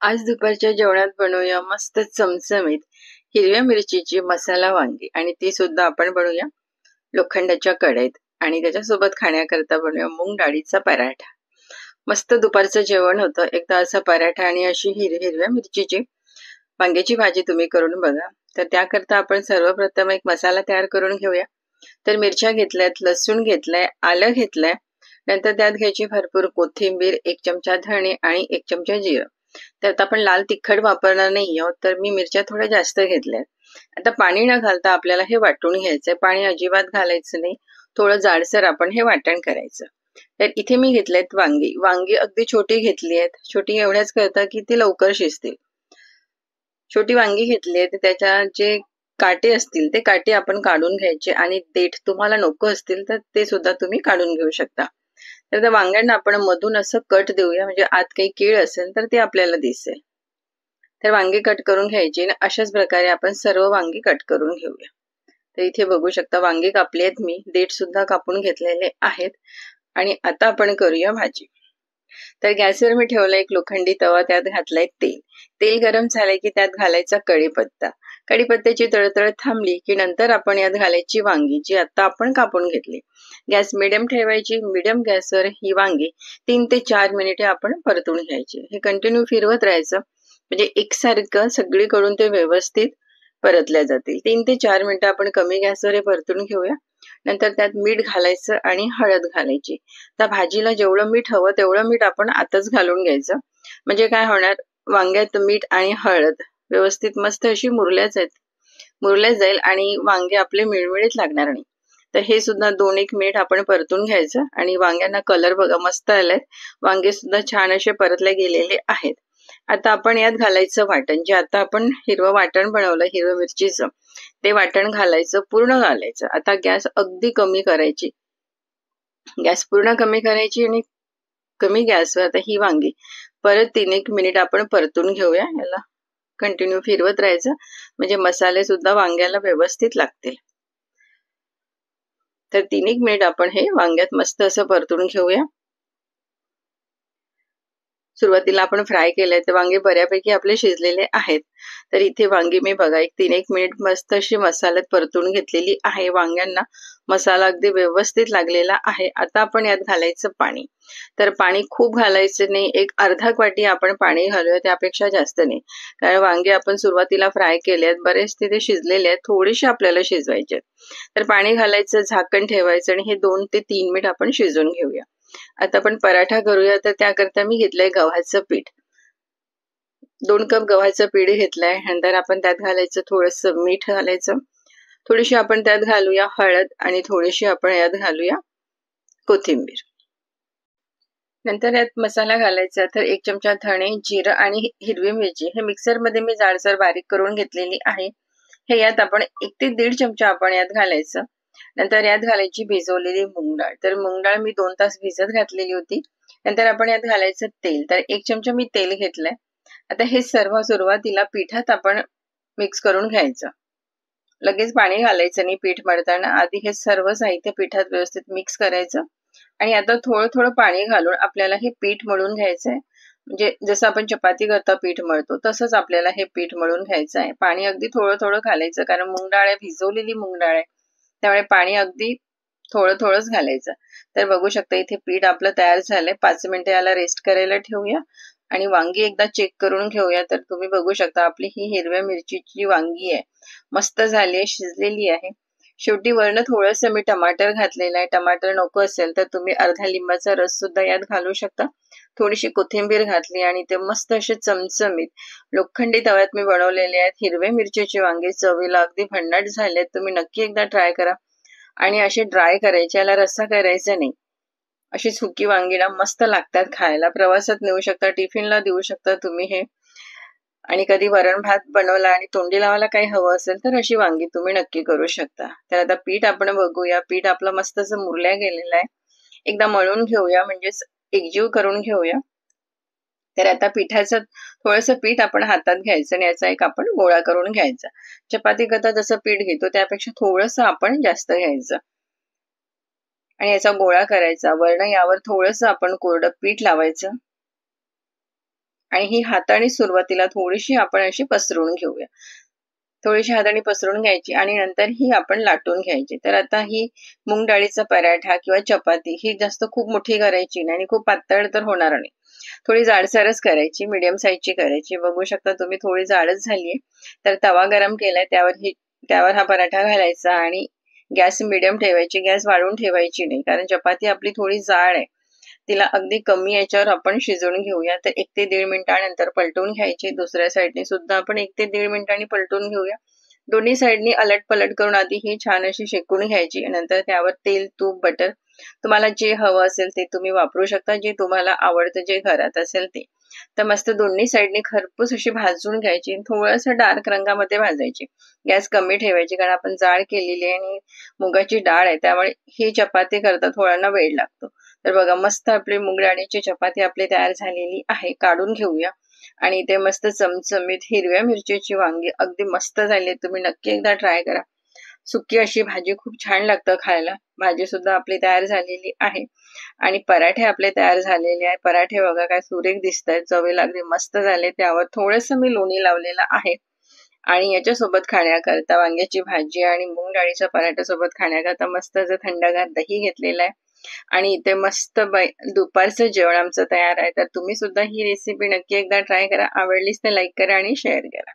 आज दुपारच्या जेवणात बनवूया मस्त चमचमीत हिरव्या मिरचीची मसाला वांगी आणि ती सुद्धा आपण बनवूया लोखंडाच्या कढईत आणि त्याच्यासोबत खाण्याकरता बनवूया मूग डाळीचा पराठा। मस्त दुपारचं जेवण होतं। एकदा असा पराठा आणि अशी हिरव्या मिरचीची वांग्याची भाजी तुम्ही करून बघा। तर त्याकरता आपण सर्वप्रथम एक मसाला तयार करून घेऊया। तर मिरच्या घेतल्यात, लसूण घेतलाय, आलं घेतलंय, नंतर त्यात घ्यायची भरपूर कोथिंबीर, 1 चमचा धणे आणि 1 चमचा जिरं। त्यात आपण लाल तिखट वापरणार नाही आहोत, तर मी मिरच्या थोड्या जास्त घेतल्यात। आता पाणी न घालता आपल्याला हे वाटून घ्यायचंय। पाणी अजिबात घालायचं नाही, थोडं जाडसर आपण हे वाटण करायचं। तर इथे मी घेतलेत वांगी। वांगी अगदी छोटी घेतली आहेत, छोटी एवढ्याच करता की ती लवकर शिजतील। छोटी वांगी घेतली आहेत, त्याच्या जे काटे असतील ते काटे आपण काढून घ्यायचे आणि देठ तुम्हाला नको असतील तर ते सुद्धा तुम्ही काढून घेऊ शकता। तर त्या वांग्यांना आपण मधून असं कट देऊया, म्हणजे आत काही कीळ असेल तर ते आपल्याला दिसेल। तर वांगी कट करून घ्यायची आणि अशाच प्रकारे आपण सर्व वांगी कट करून घेऊया। तर इथे बघू शकता वांगी कापली आहेत मी, देठ सुद्धा कापून घेतलेले आहेत आणि आता आपण करूया भाजी। तर गॅसवर मी ठेवला एक लोखंडी तवा, त्यात घातलाय तेल। तेल गरम झाले की त्यात घालायचा कढीपत्ता। कढीपत्त्याची तळतळ थांबली की नंतर आपण यात घालायची वांगी, जी आता आपण कापून घेतली। गॅस मिडियम ठेवायची। मिडियम गॅसवर ही वांगी 3 ते 4 मिनिटे आपण परतून घ्यायची। हे कंटिन्यू फिरवत राहायचं, म्हणजे एकसारखं सगळीकडून ते व्यवस्थित परतल्या जातील। 3 ते 4 मिनिटं आपण कमी गॅसवर हे परतून घेऊया। नंतर त्यात मीठ घालायचं आणि हळद घालायची। त्या भाजीला जेवढं मीठ हवं तेवढं मीठ आपण आताच घालून घ्यायचं, म्हणजे काय होणार, वांग्यात मीठ आणि हळद व्यवस्थित मस्त अशी मुरल्या जाईल आणि वांगे आपले मिळमिळीत लागणार नाही। तर हे सुद्धा 2-1 मिनिट आपण परतून घ्यायचं आणि वांग्यांना कलर बघा मस्त आलाय। वांगे सुद्धा छान असे परतले गेलेले आहेत। आता आपण यात घालायचं वाटण, जे आता आपण हिरवं वाटण बनवलं हिरव्या मिरचीचं, ते वाटण घालायचं, पूर्ण घालायचं। आता गॅस अगदी कमी करायची, गॅस पूर्ण कमी करायची आणि कमी गॅसवर आता ही वांगी परत 3-1 मिनिट आपण परतून घेऊया। याला कंटिन्यू फिरवत राहायचं, म्हणजे मसाले सुद्धा वांग्याला व्यवस्थित लागतील। तर 3-1 मिनिट आपण हे वांग्यात मस्त असं परतून घेऊया। सुरुवातीला आपण फ्राय केलंय तर वांगे बऱ्यापैकी आपले शिजलेले आहेत। तर इथे वांगी मी बघा एक 3-1 मिनिट मस्त अशी मसाल्यात परतून घेतलेली आहे। वांग्यांना मसाला अगदी व्यवस्थित लागलेला आहे। आता आपण यात घालायचं पाणी। तर पाणी खूप घालायचं नाही, एक अर्धा वाटी आपण पाणी घालूया, त्यापेक्षा जास्त नाही, कारण वांगे आपण सुरुवातीला फ्राय केले आहेत, बरेच तिथे शिजलेले आहेत, थोडेसे आपल्याला शिजवायचे। तर पाणी घालायचं, झाकण ठेवायचं आणि हे 2 ते 3 मिनिट आपण शिजवून घेऊया। आता आपण पराठा करूया, तर त्याकरता मी घेतलंय गव्हाचं पीठ। 2 कप गव्हाचं पीठ घेतलंय। नंतर आपण त्यात घालायचं थोडंसं मीठ घालायचं, थोडीशी आपण त्यात घालूया हळद आणि थोडीशी आपण यात घालूया कोथिंबीर। नंतर यात मसाला घालायचा, तर 1 चमचा धणे, जिरं आणि हिरवी मिरची हे मिक्सरमध्ये मी जाडसर बारीक करून घेतलेली आहे। हे यात आपण 1 ते 1.5 चमचा आपण यात घालायचं। नंतर यात घालायची भिजवलेली मूग डाळ। तर मूग डाळ मी 2 तास भिजत घातलेली होती। नंतर आपण यात घालायचं तेल। तर 1 चमचा मी तेल घेतलंय। आता हे सर्व सुरुवातीला पिठात आपण मिक्स करून घ्यायचं, लगेच पाणी घालायचं नाही पीठ मळताना। आधी हे सर्व साहित्य पिठात व्यवस्थित मिक्स करायचं आणि आता थोडं थोडं पाणी घालून आपल्याला हे पीठ मळून घ्यायचंय, म्हणजे जसं आपण चपाती करता पीठ मळतो तसंच आपल्याला हे पीठ मळून घ्यायचं आहे। पाणी अगदी थोडं थोडं घालायचं, कारण मूग डाळ आहे, भिजवलेली मूग डाळ आहे, त्यामुळे पाणी अगदी थोडं थोडंच घालायचं। तर बघू शकता इथे पीठ आपलं तयार झालंय। 5 मिनिटं याला रेस्ट करायला ठेवूया आणि वांगी एकदा चेक करून घेऊया। तर तुम्ही बघू शकता आपली ही हिरव्या मिरचीची वांगी आहे, मस्त झाली आहे, शिजलेली आहे। शेवटी वरनं थोडंसं मी टमाटर घातलेलं आहे, टमाटर नको असेल तर तुम्ही अर्धा लिंबाचा रस सुद्धा यात घालू शकता। थोडीशी कोथिंबीर घातली आणि ते मस्त असे चमचमीत लोखंडी तव्यात मी बनवलेले आहेत हिरव्या मिरचीचे वांगे, चवीला अगदी भन्नाट झाले आहेत। तुम्ही नक्की एकदा ट्राय करा आणि असे ड्राय करायचे, याला रस्सा करायचा नाही। अशी सुकी वांगी ना मस्त लागतात खायला, प्रवासात नेऊ शकता, टिफिनला देऊ शकता तुम्ही हे। आणि कधी वरण भात बनवला आणि तोंडी लावायला काही हवं असेल तर अशी वांगी तुम्ही नक्की करू शकता। तर आता पीठ आपण बघूया। पीठ आपलं मस्त असं मुरल्या गेलेलं आहे, एकदा मळून घेऊया, म्हणजेच एकजीव करून घेऊया। तर आता पिठाचं थोडंसं पीठ आपण हातात घ्यायचं आणि याचा एक आपण गोळा करून घ्यायचा। चपाती करता जसं पीठ घेतो त्यापेक्षा थोडंसं आपण जास्त घ्यायचं आणि याचा गोळा करायचा। वरनं यावर थोडंसं आपण कोरडं पीठ लावायचं आणि ही हाताने सुरुवातीला थोडीशी आपण अशी पसरवून घेऊया. थोडीशी हाताने पसरवून घ्यायची आणि नंतर ही आपण लाटून घ्यायची. तर आता ही मूग डाळीचा पराठा किंवा चपाती ही जास्त खूप मोठी करायची नाही आणि खूप पातळ तर होणार नाही. थोडी जाडसरच करायची, मीडियम साईजची करायची. बघू शकता तुम्ही थोडी जाडच झालीये. तर तवा गरम केलाय, त्यावर हा पराठा घालायचा आणि गॅस मीडियम ठेवायची, गॅस वाढवून ठेवायची नाही, कारण चपाती आपली थोडी जाड आहे. तिला अगदी कमी याच्यावर आपण शिजवून घेऊया. तर 1 ते 1.5 मिनिटानंतर पलटून घ्यायची. दुसऱ्या साईडने सुद्धा आपण 1 ते 1.5 मिनिटांनी पलटून घेऊया. दोन्ही साईडनी अलट-पलट करून आधी ही छान अशी शेकून घ्यायची. नंतर त्यावर तेल, तूप, बटर तुम्हाला जे हवं असेल ते तुम्ही वापरू शकता. जे तुम्हाला आवडतं, जे घरात असेल ते. तर मस्त दोन्ही साईडनी खरपूस अशी भाजून घ्यायची. थोडंसं डार्क रंगामध्ये भाजायची. गॅस कमी ठेवायची, कारण आपण जाड केलेली आहे आणि मुगाची डाळ आहे, त्यामुळे ही चपाती करता थोडा वेळ लागतो. तर बघा, मस्त आपली मूग डाळीची चपाती आपली तयार झालेली आहे. काढून घेऊया. आणि इथे मस्त चमचमीत हिरव्या मिरचीची वांगी अगदी मस्त झाली. तुम्ही नक्की एकदा ट्राय करा. सुकी अशी भाजी खूप छान लागतं खायला. भाजी सुद्धा आपली तयार झालेली आहे आणि पराठे आपले तयार झालेले आहे. पराठे बघा काय सुरेख दिसत आहेत, चवीला अगदी मस्त झाले. त्यावर थोडंसं मी लोणी लावलेलं आहे आणि याच्यासोबत खाण्याकरता वांग्याची भाजी आणि मूग डाळीच्या पराठ्यासोबत खाण्याकरता मस्त असं थंडगार दही घेतलेलं आहे. आणि इथे मस्त दुपारचं जेवण आमचं तयार आहे. तर तुम्ही सुद्धा ही रेसिपी नक्की एकदा ट्राय करा. आवडलीच तर लाईक करा आणि शेअर करा.